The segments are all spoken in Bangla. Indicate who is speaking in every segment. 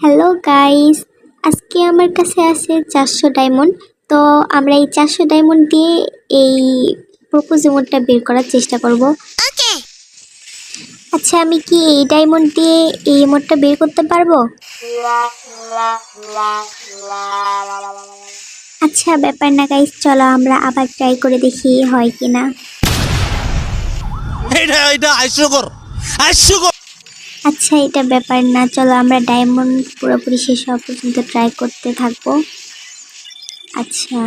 Speaker 1: হ্যালো গাইস, আজকে আমার কাছে আছে 400 ডায়মন্ড। তো আমরা এই 400 ডায়মন্ড দিয়ে এই প্রপোজ ইমোটটা বের করার চেষ্টা করব। ওকে, আচ্ছা আমি কি এই ডায়মন্ড দিয়ে এই ইমোটটা বের করতে পারবো? আচ্ছা ব্যাপার না গাইস, চলো আমরা আবার ট্রাই করে দেখি হয় কিনা। আচ্ছা এটা ব্যাপার না, চলো আমরা ডায়মন্ড পুরোপুরি শেষ হওয়া পর্যন্ত ট্রাই করতে থাকবো। अच्छा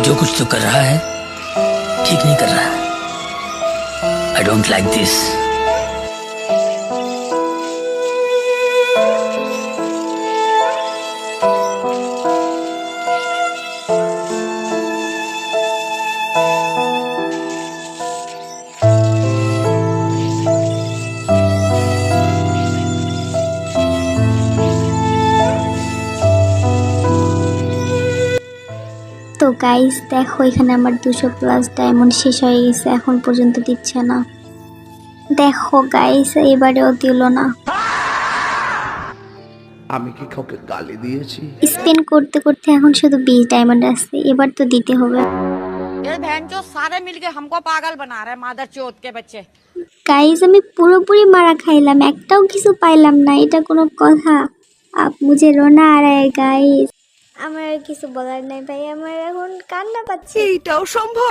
Speaker 2: जो कुछ तो कर रहा है ठीक नहीं कर रहा है। I don't like this.
Speaker 1: তো গাইস দেখো এখানে আমার 200+ ডায়মন্ড শেষ হয়ে গেছে, এখন পর্যন্ত দিচ্ছে না। দেখো গাইস এবারেও দিল না।
Speaker 3: আমি কি কাউকে গালি দিয়েছি?
Speaker 1: স্পিন করতে করতে এখন শুধু 20 ডায়মন্ড আছে, এবার তো দিতে হবে।
Speaker 4: ये बहन जो सारे मिलके हमको पागल बना रहे हैं मादर चौथ के बच्चे।
Speaker 1: গাইস আমি পুরোপুরি মারা খাইলাম, একটাও কিছু পাইলাম না, এটা কোনো কথা? আপ মুঝে রোনা আ রা হ্যায় গাইস। আমার আর কিছু বলার নাই ভাই, আমার এখন কান্না পাচ্ছে।
Speaker 4: এটাও সম্ভব।